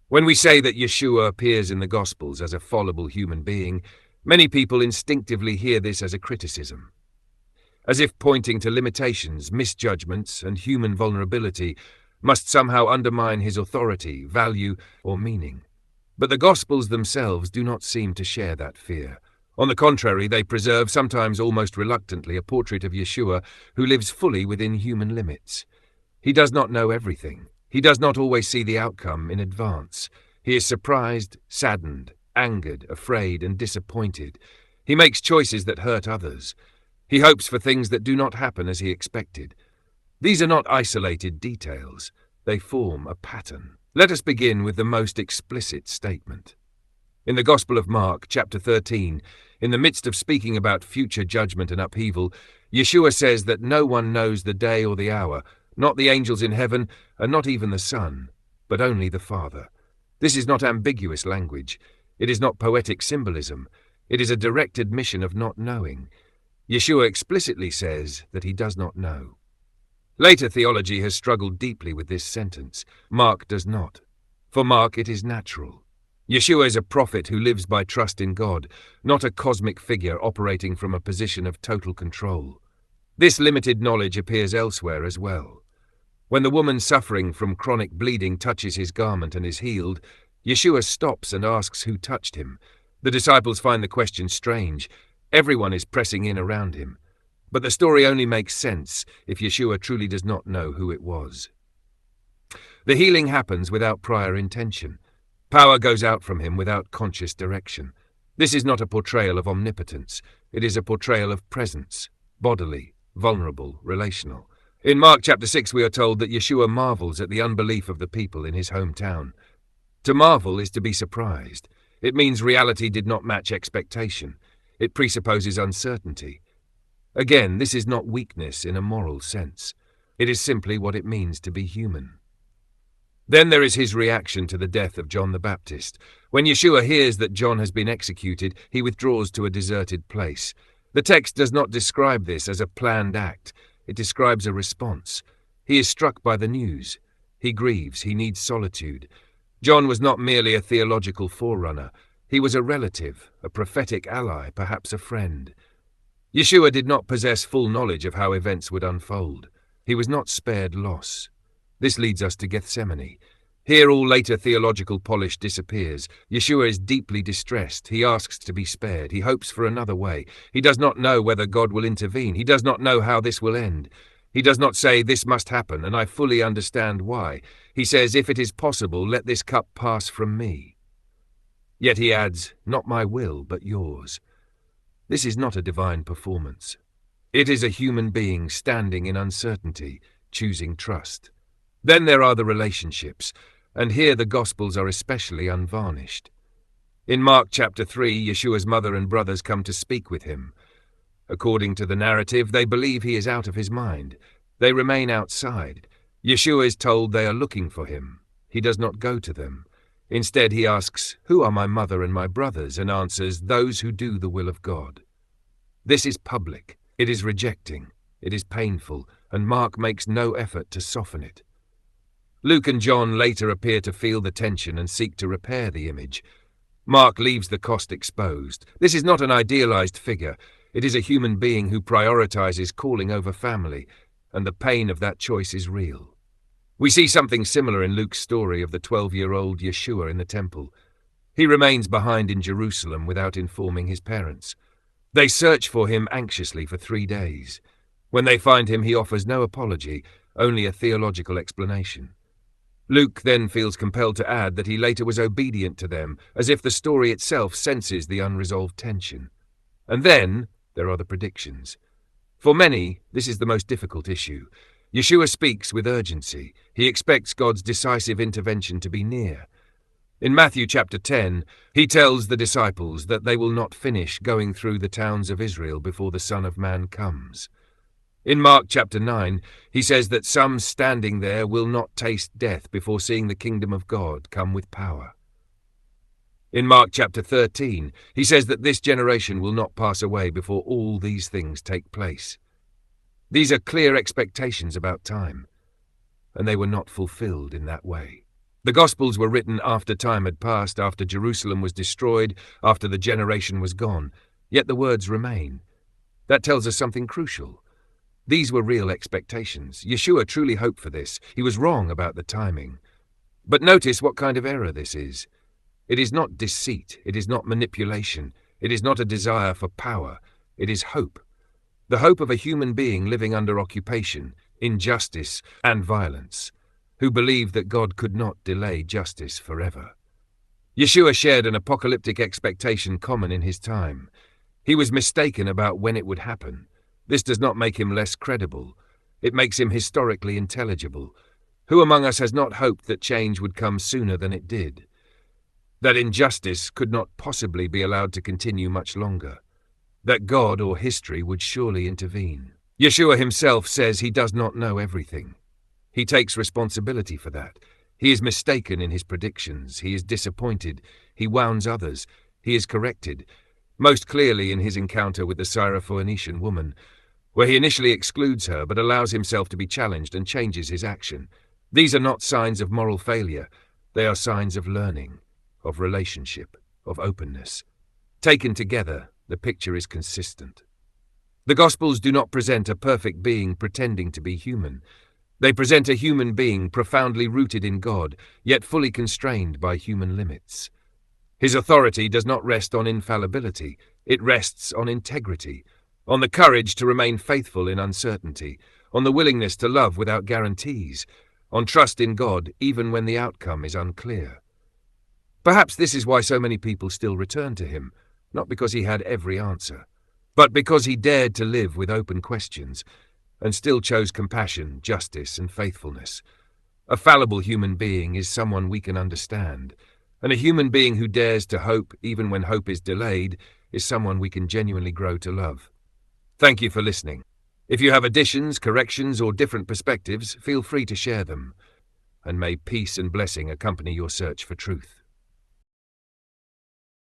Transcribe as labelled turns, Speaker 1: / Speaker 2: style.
Speaker 1: When we say that Yeshua appears in the Gospels as a fallible human being, many people instinctively hear this as a criticism, as if pointing to limitations, misjudgments, and human vulnerability must somehow undermine his authority, value, or meaning. But the Gospels themselves do not seem to share that fear. On the contrary, they preserve, sometimes almost reluctantly, a portrait of Yeshua who lives fully within human limits. He does not know everything. He does not always see the outcome in advance. He is surprised, saddened, angered, afraid, and disappointed. He makes choices that hurt others. He hopes for things that do not happen as he expected. These are not isolated details. They form a pattern. Let us begin with the most explicit statement. In the Gospel of Mark, chapter 13, in the midst of speaking about future judgment and upheaval, Yeshua says that no one knows the day or the hour, not the angels in heaven, and not even the Son, but only the Father. This is not ambiguous language. It is not poetic symbolism. It is a direct admission of not knowing. Yeshua explicitly says that he does not know. Later theology has struggled deeply with this sentence. Mark does not. For Mark, it is natural. Yeshua is a prophet who lives by trust in God, not a cosmic figure operating from a position of total control. This limited knowledge appears elsewhere as well. When the woman suffering from chronic bleeding touches his garment and is healed, Yeshua stops and asks who touched him. The disciples find the question strange. Everyone is pressing in around him. But the story only makes sense if Yeshua truly does not know who it was. The healing happens without prior intention. Power goes out from him without conscious direction. This is not a portrayal of omnipotence. It is a portrayal of presence, bodily, vulnerable, relational. In Mark chapter 6 we are told that Yeshua marvels at the unbelief of the people in his hometown. To marvel is to be surprised. It means reality did not match expectation. It presupposes uncertainty. Again, this is not weakness in a moral sense. It is simply what it means to be human. Then there is his reaction to the death of John the Baptist. When Yeshua hears that John has been executed, he withdraws to a deserted place. The text does not describe this as a planned act. It describes a response. He is struck by the news. He grieves. He needs solitude. John was not merely a theological forerunner. He was a relative, a prophetic ally, perhaps a friend. Yeshua did not possess full knowledge of how events would unfold. He was not spared loss. This leads us to Gethsemane. Here all later theological polish disappears. Yeshua is deeply distressed. He asks to be spared. He hopes for another way. He does not know whether God will intervene. He does not know how this will end. He does not say, "This must happen, and I fully understand why." He says, "If it is possible, let this cup pass from me." Yet he adds, "Not my will, but yours." This is not a divine performance. It is a human being standing in uncertainty, choosing trust. Then there are the relationships, and here the Gospels are especially unvarnished. In Mark chapter 3, Yeshua's mother and brothers come to speak with him. According to the narrative, they believe he is out of his mind. They remain outside. Yeshua is told they are looking for him. He does not go to them. Instead, he asks, "Who are my mother and my brothers?" and answers, "Those who do the will of God." This is public. It is rejecting. It is painful, and Mark makes no effort to soften it. Luke and John later appear to feel the tension and seek to repair the image. Mark leaves the cost exposed. This is not an idealized figure. It is a human being who prioritizes calling over family, and the pain of that choice is real. We see something similar in Luke's story of the 12-year-old Yeshua in the temple. He remains behind in Jerusalem without informing his parents. They search for him anxiously for 3 days. When they find him, he offers no apology, only a theological explanation. Luke then feels compelled to add that he later was obedient to them, as if the story itself senses the unresolved tension. And then there are the predictions. For many, this is the most difficult issue. Yeshua speaks with urgency. He expects God's decisive intervention to be near. In Matthew chapter 10, he tells the disciples that they will not finish going through the towns of Israel before the Son of Man comes. In Mark chapter 9, he says that some standing there will not taste death before seeing the kingdom of God come with power. In Mark chapter 13, he says that this generation will not pass away before all these things take place. These are clear expectations about time, and they were not fulfilled in that way. The Gospels were written after time had passed, after Jerusalem was destroyed, after the generation was gone, yet the words remain. That tells us something crucial. These were real expectations. Yeshua truly hoped for this. He was wrong about the timing. But notice what kind of error this is. It is not deceit. It is not manipulation. It is not a desire for power. It is hope. The hope of a human being living under occupation, injustice, and violence, who believed that God could not delay justice forever. Yeshua shared an apocalyptic expectation common in his time. He was mistaken about when it would happen. This does not make him less credible. It makes him historically intelligible. Who among us has not hoped that change would come sooner than it did? That injustice could not possibly be allowed to continue much longer? That God or history would surely intervene? Yeshua himself says he does not know everything. He takes responsibility for that. He is mistaken in his predictions. He is disappointed. He wounds others. He is corrected. Most clearly in his encounter with the Syrophoenician woman, where he initially excludes her but allows himself to be challenged and changes his action. These are not signs of moral failure. They are signs of learning, of relationship, of openness. Taken together, the picture is consistent. The Gospels do not present a perfect being pretending to be human. They present a human being profoundly rooted in God, yet fully constrained by human limits. His authority does not rest on infallibility. It rests on integrity, on the courage to remain faithful in uncertainty, on the willingness to love without guarantees, on trust in God even when the outcome is unclear. Perhaps this is why so many people still return to him, not because he had every answer, but because he dared to live with open questions, and still chose compassion, justice, and faithfulness. A fallible human being is someone we can understand, and a human being who dares to hope even when hope is delayed is someone we can genuinely grow to love. Thank you for listening. If you have additions, corrections, or different perspectives, feel free to share them, and may peace and blessing accompany your search for truth.